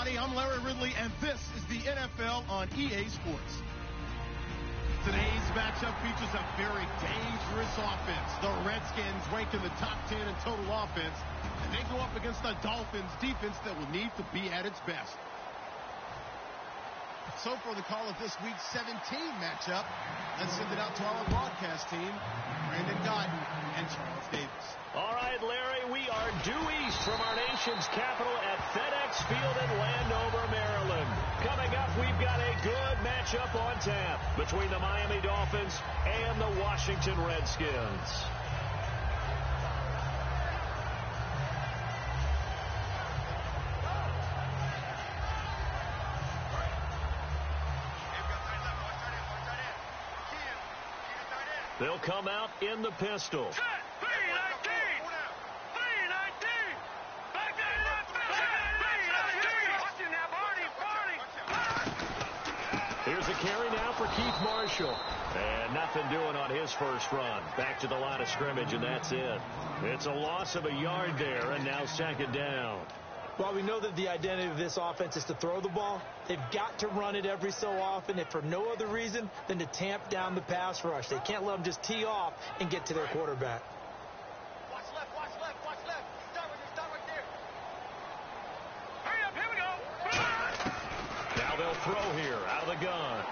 everybody. I'm Larry Ridley, and this is the NFL on EA Sports. Today's matchup features a very dangerous offense. The Redskins rank in the top 10 in total offense, and they go up against the Dolphins defense that will need to be at its best. So for the call of this week's 17 matchup, let's send it out to our broadcast team, Brandon Godden and Charles Davis. All right, Larry, we are due east from our nation's capital at FedEx Field in Landover, Maryland. Coming up, we've got a good matchup on tap between the Miami Dolphins and the Washington Redskins. They'll come out in the pistol. Here's a carry now for Keith Marshall. And nothing doing on his first run. Back to the line of scrimmage, and that's it. It's a loss of a yard there, and now second down. Well, we know that the identity of this offense is to throw the ball. They've got to run it every so often, if for no other reason than to tamp down the pass rush. They can't let them just tee off and get to their quarterback. Watch left, watch left, watch left. Start right there. Hurry up, here we go. Now they'll throw here, out of the gun.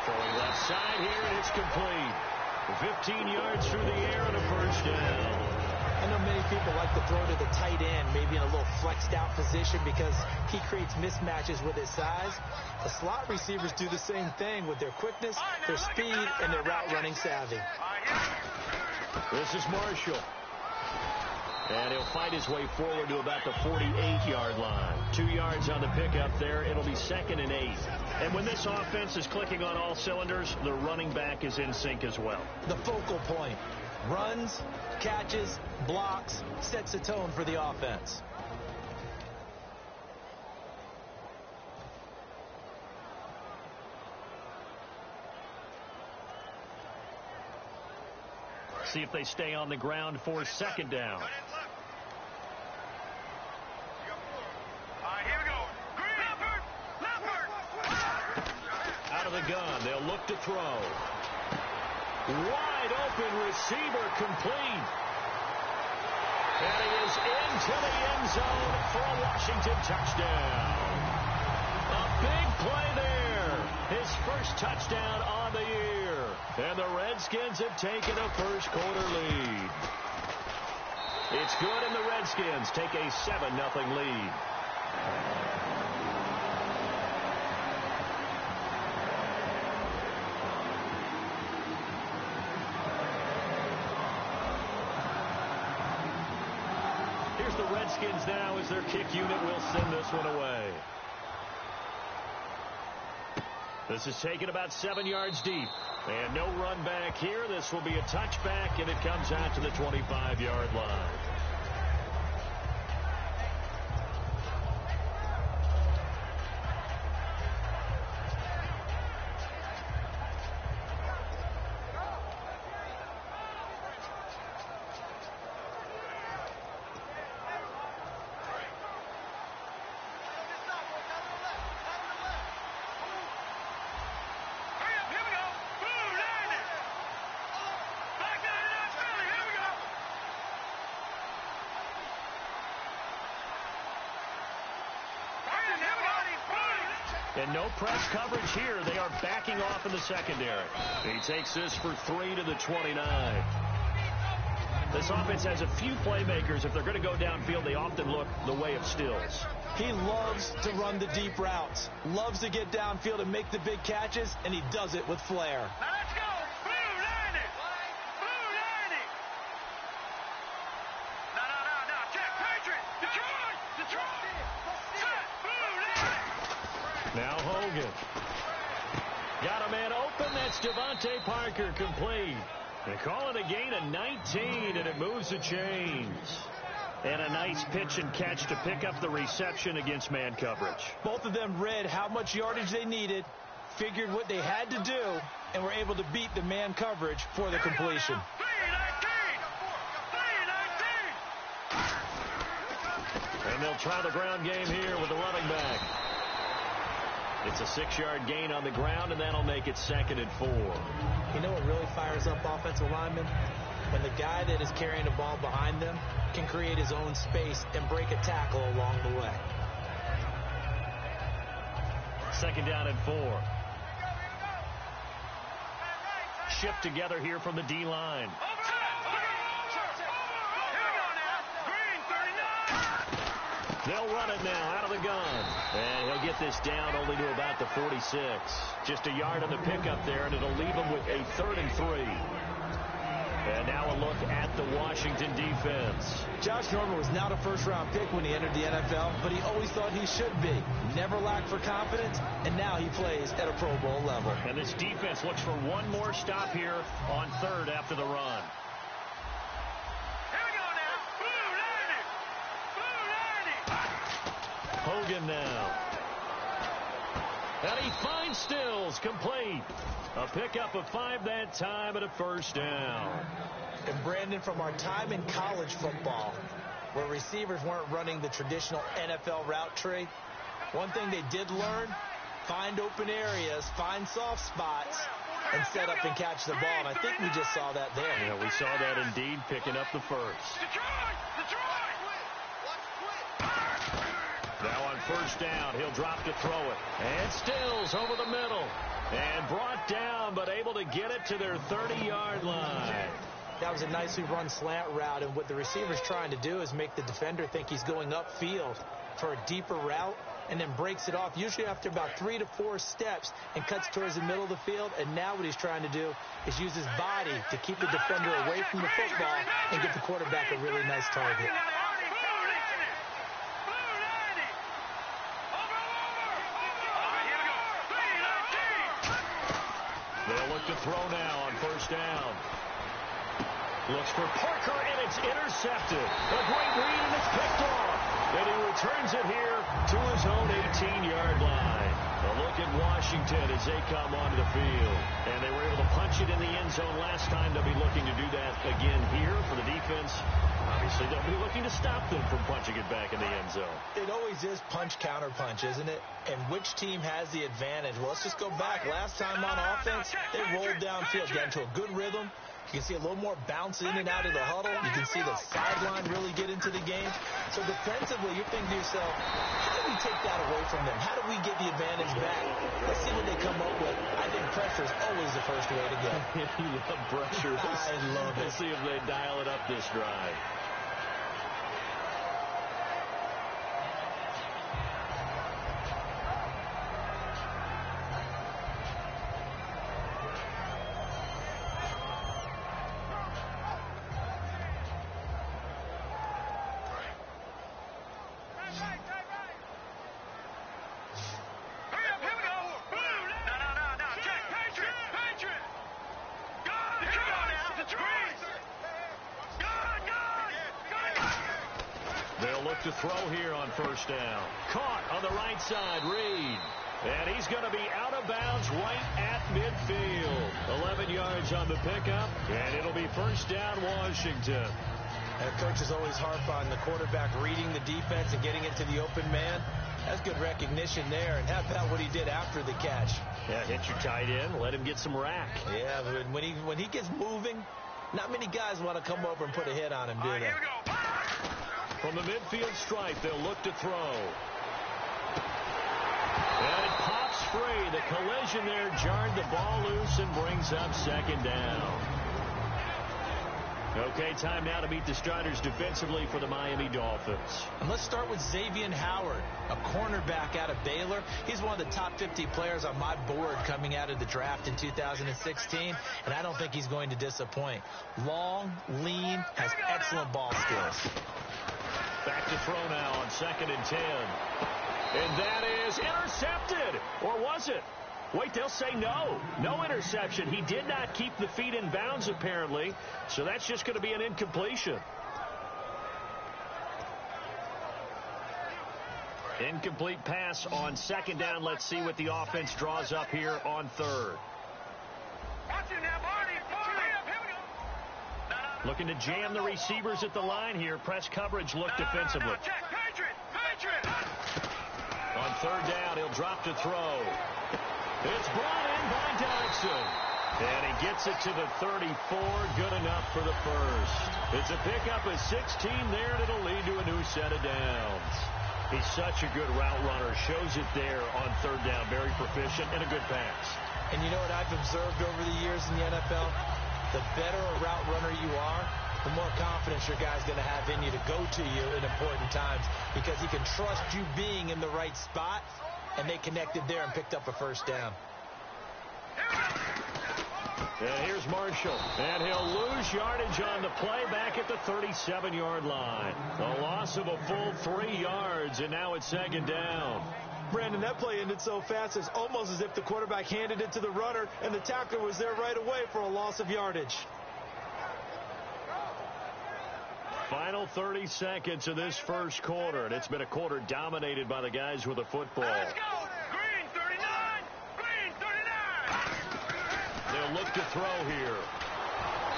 Throwing left side here, and it's complete. 15 yards through the air and a first down. I know many people like to throw to the tight end, maybe in a little flexed out position because he creates mismatches with his size. The slot receivers do the same thing with their quickness, their speed, and their route running savvy. This is Marshall. And he'll fight his way forward to about the 48-yard line. 2 yards on the pickup there. It'll be 2nd and 8. And when this offense is clicking on all cylinders, the running back is in sync as well. The focal point. Runs, catches, blocks, sets a tone for the offense. See if they stay on the ground for second down. Here we go. Out of the gun, they'll look to throw. Wide open receiver complete. And he is into the end zone for a Washington touchdown. A big play there. His first touchdown on the year. And the Redskins have taken a first quarter lead. It's good, and the Redskins take a 7-0 lead. The Redskins now, as their kick unit, will send this one away. This is taken about 7 yards deep. And no run back here. This will be a touchback, and it comes out to the 25-yard line. And no press coverage here. They are backing off in the secondary. He takes this for 3 to the 29. This offense has a few playmakers. If they're going to go downfield, they often look the way of Stills. He loves to run the deep routes, loves to get downfield and make the big catches, and he does it with flair. Now let's go. Blue 90. Blue 90. No. Check. Patriot. Detroit. Set. Blue 90. Now Hogan. Got a man open. That's Devontae Parker complete. They call it a gain of 19, and it moves the chains. And a nice pitch and catch to pick up the reception against man coverage. Both of them read how much yardage they needed, figured what they had to do, and were able to beat the man coverage for the completion. And And they'll try the ground game here with the running back. It's a 6-yard gain on the ground, and that'll make it 2nd and 4. You know what really fires up offensive linemen? When the guy that is carrying the ball behind them can create his own space and break a tackle along the way. 2nd down and 4. Shift together here from the D-line. They'll run it now out of the gun. And he'll get this down only to about the 46. Just a yard on the pickup there, and it'll leave him with a 3rd and 3. And now a look at the Washington defense. Josh Norman was not a first-round pick when he entered the NFL, but he always thought he should be. Never lacked for confidence, and now he plays at a Pro Bowl level. And this defense looks for one more stop here on 3rd after the run. Hogan now. And he finds Stills, complete. A pickup of 5 that time and a 1st down. And Brandon, from our time in college football, where receivers weren't running the traditional NFL route tree, one thing they did learn, find open areas, find soft spots, and set up and catch the ball. And I think we just saw that there. Yeah, we saw that indeed, picking up the 1st. Now on 1st down, he'll drop to throw it. And Stills over the middle. And brought down, but able to get it to their 30-yard line. That was a nicely run slant route, and what the receiver's trying to do is make the defender think he's going upfield for a deeper route, and then breaks it off, usually after about 3 to 4 steps, and cuts towards the middle of the field. And now what he's trying to do is use his body to keep the defender away from the football and give the quarterback a really nice target. They'll look to throw now on 1st down. Looks for Parker, and it's intercepted. A great read, and it's picked off. And he returns it here to his own 18-yard line. A look at Washington as they come onto the field. And they were able to punch it in the end zone last time. They'll be looking to do that again here for the defense. Obviously, they'll be looking to stop them from punching it back in the end zone. It always is punch, counter punch, isn't it? And which team has the advantage? Well, let's just go back. Last time on offense, they rolled downfield, got into a good rhythm. You can see a little more bounce in and out of the huddle. You can see the sideline really get into the game. So defensively, you're thinking to yourself, how do we take that away from them? How do we get the advantage back? Let's see what they come up with. I think pressure is always the first way to go. You love pressure. I love it. Let's see if they dial it up this drive. To throw here on 1st down. Caught on the right side, Reed. And he's going to be out of bounds right at midfield. 11 yards on the pickup, and it'll be 1st down, Washington. And coaches always harp on the quarterback reading the defense and getting into the open man. That's good recognition there. And how about what he did after the catch? Yeah, hit your tight end, let him get some rack. Yeah, but when he gets moving, not many guys want to come over and put a hit on him, do they? From the midfield stripe, they'll look to throw. And it pops free. The collision there jarred the ball loose and brings up 2nd down. Okay, time now to meet the starters defensively for the Miami Dolphins. And let's start with Xavier Howard, a cornerback out of Baylor. He's one of the top 50 players on my board coming out of the draft in 2016, and I don't think he's going to disappoint. Long, lean, has excellent ball skills. Back to throw now on 2nd and 10. And that is intercepted. Or was it? Wait, they'll say no. No interception. He did not keep the feet in bounds, apparently. So that's just going to be an incompletion. Incomplete pass on 2nd down. Let's see what the offense draws up here on 3rd. Looking to jam the receivers at the line here. Press coverage look defensively. On third down, he'll drop to throw. It's brought in by Dodson. And he gets it to the 34. Good enough for the first. It's a pickup of 16 there, and it'll lead to a new set of downs. He's such a good route runner. Shows it there on third down. Very proficient and a good pass. And you know what I've observed over the years in the NFL? The better a route runner you are, the more confidence your guy's going to have in you to go to you in important times, because he can trust you being in the right spot, and they connected there and picked up a first down. And here's Marshall, and he'll lose yardage on the play back at the 37-yard line. A loss of a full 3 yards, and now it's second down. Brandon, that play ended so fast, it's almost as if the quarterback handed it to the runner, and the tackler was there right away for a loss of yardage. Final 30 seconds of this first quarter, and it's been a quarter dominated by the guys with the football. Let's go! Green 39! Green 39! They'll look to throw here.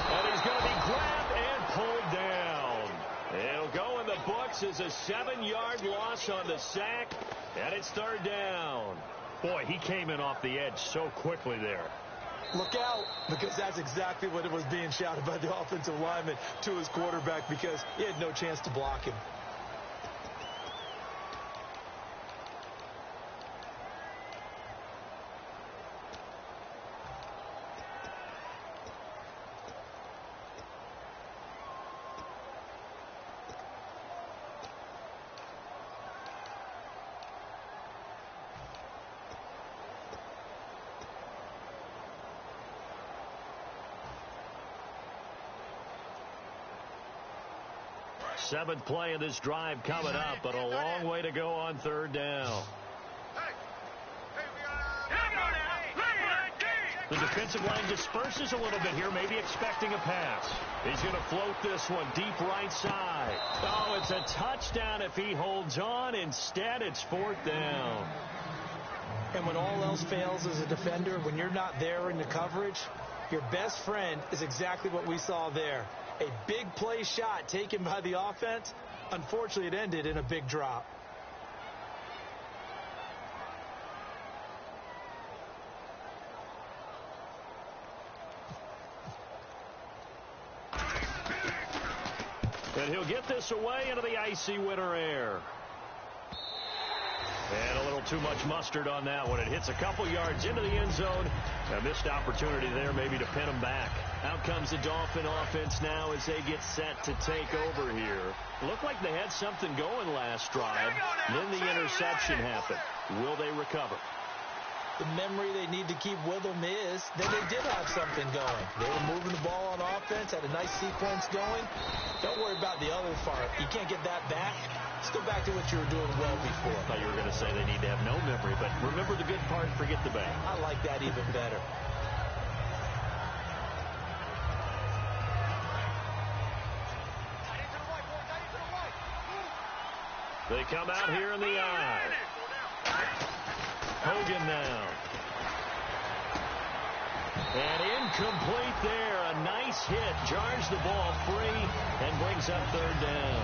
And he's going to be grabbed and pulled down. It'll go in the books as a 7-yard loss on the sack, and it's third down. Boy, he came in off the edge so quickly there. Look out, because that's exactly what it was being shouted by the offensive lineman to his quarterback, because he had no chance to block him. Seventh play of this drive coming up, but a long way to go on third down. The defensive line disperses a little bit here, maybe expecting a pass. He's going to float this one deep right side. Oh, it's a touchdown if he holds on. Instead, it's fourth down. And when all else fails as a defender, when you're not there in the coverage, your best friend is exactly what we saw there. A big play shot taken by the offense. Unfortunately, it ended in a big drop. And he'll get this away into the icy winter air. And a little too much mustard on that one. It hits a couple yards into the end zone. A missed opportunity there maybe to pin him back. Out comes the Dolphin offense now as they get set to take over here. Looked like they had something going last drive. Then the interception happened. Will they recover? The memory they need to keep with them is that they did have something going. They were moving the ball on offense, had a nice sequence going. Don't worry about the other part. You can't get that back. Let's go back to what you were doing well before. I thought you were going to say they need to have no memory, but remember the good part, forget the bad. I like that even better. They come out here in the eye. Hogan now. And incomplete there. A nice hit. Jars the ball free and brings up third down.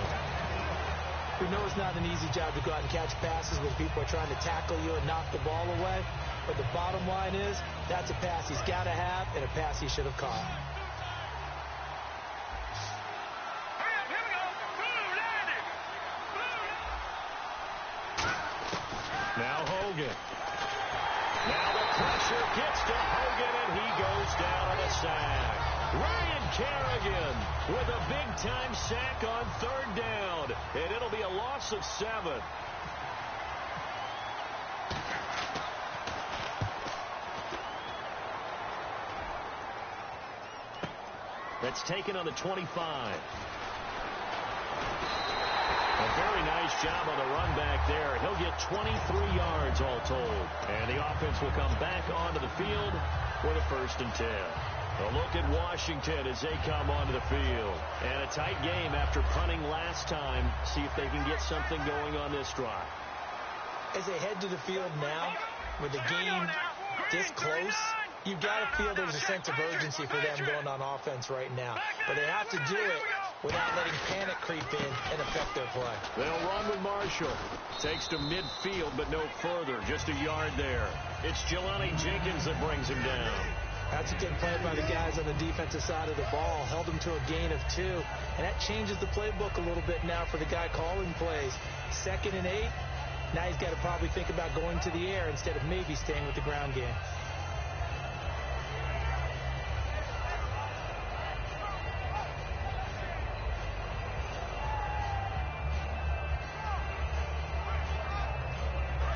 We know it's not an easy job to go out and catch passes when people are trying to tackle you and knock the ball away. But the bottom line is that's a pass he's got to have and a pass he should have caught. Now Hogan. Now the pressure gets to Hogan, and he goes down on a sack. Ryan Kerrigan with a big-time sack on third down, and it'll be a loss of 7. That's taken on the 25. A very nice job on the run back there. He'll get 23 yards all told. And the offense will come back onto the field for the 1st and 10. A look at Washington as they come onto the field. And a tight game after punting last time. See if they can get something going on this drive. As they head to the field now, with the game this close, you've got to feel there's a sense of urgency for them going on offense right now. But they have to do it without letting panic creep in and affect their play. They'll run with Marshall. Takes to midfield, but no further. Just a yard there. It's Jelani Jenkins that brings him down. That's a good play by the guys on the defensive side of the ball. Held him to a gain of 2. And that changes the playbook a little bit now for the guy calling plays. 2nd and 8. Now he's got to probably think about going to the air instead of maybe staying with the ground game.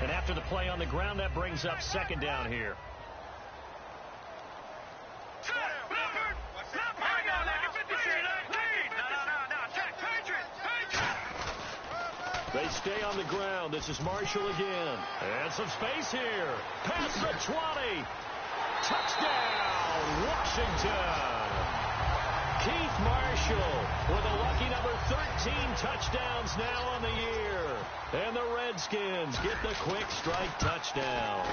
And after the play on the ground, that brings up 2nd down here. They stay on the ground. This is Marshall again. And some space here. Past the 20. Touchdown, Washington. Keith Marshall with a lucky number 13 touchdowns now on the year. And the Redskins get the quick strike touchdown.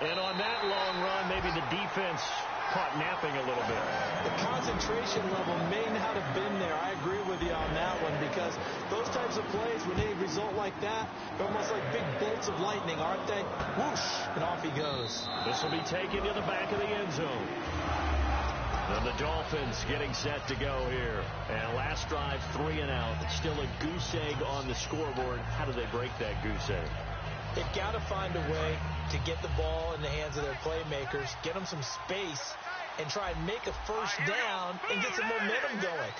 And on that long run, maybe the defense caught napping a little bit. The concentration level may not have been there. I agree with you on that one, because those types of plays, when they result like that, they're almost like big bolts of lightning, aren't they? Whoosh, and off he goes. This will be taken to the back of the end zone. And the Dolphins getting set to go here. And last drive, 3 and out. It's still a goose egg on the scoreboard. How do they break that goose egg? They've got to find a way to get the ball in the hands of their playmakers, get them some space, and try and make a first down and get some momentum going.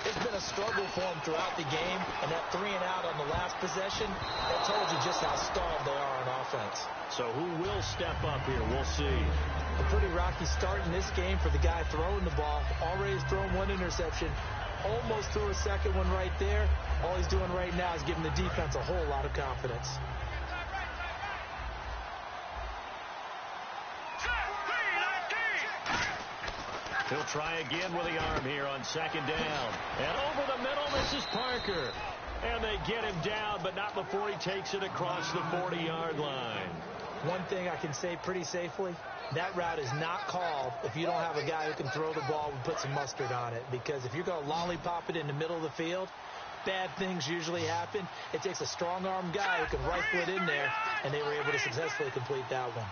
It's been a struggle for them throughout the game, and that 3 and out on the last possession, that told you just how stalled they are on offense. So who will step up here? We'll see. A pretty rocky start in this game for the guy throwing the ball. Already has thrown 1 interception. Almost threw a 2nd one right there. All he's doing right now is giving the defense a whole lot of confidence. He'll try again with the arm here on 2nd down. And over the middle, this is Parker. And they get him down, but not before he takes it across the 40-yard line. One thing I can say pretty safely, that route is not called if you don't have a guy who can throw the ball and put some mustard on it. Because if you're going to lollipop it in the middle of the field, bad things usually happen. It takes a strong-arm guy who can rifle it in there, and they were able to successfully complete that one.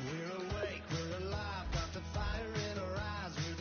We're awake, we're alive, got the fire in our eyes, we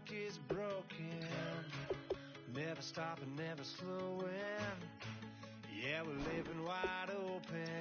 clock is broken. Never stopping, never slowing. Yeah, we're living wide open.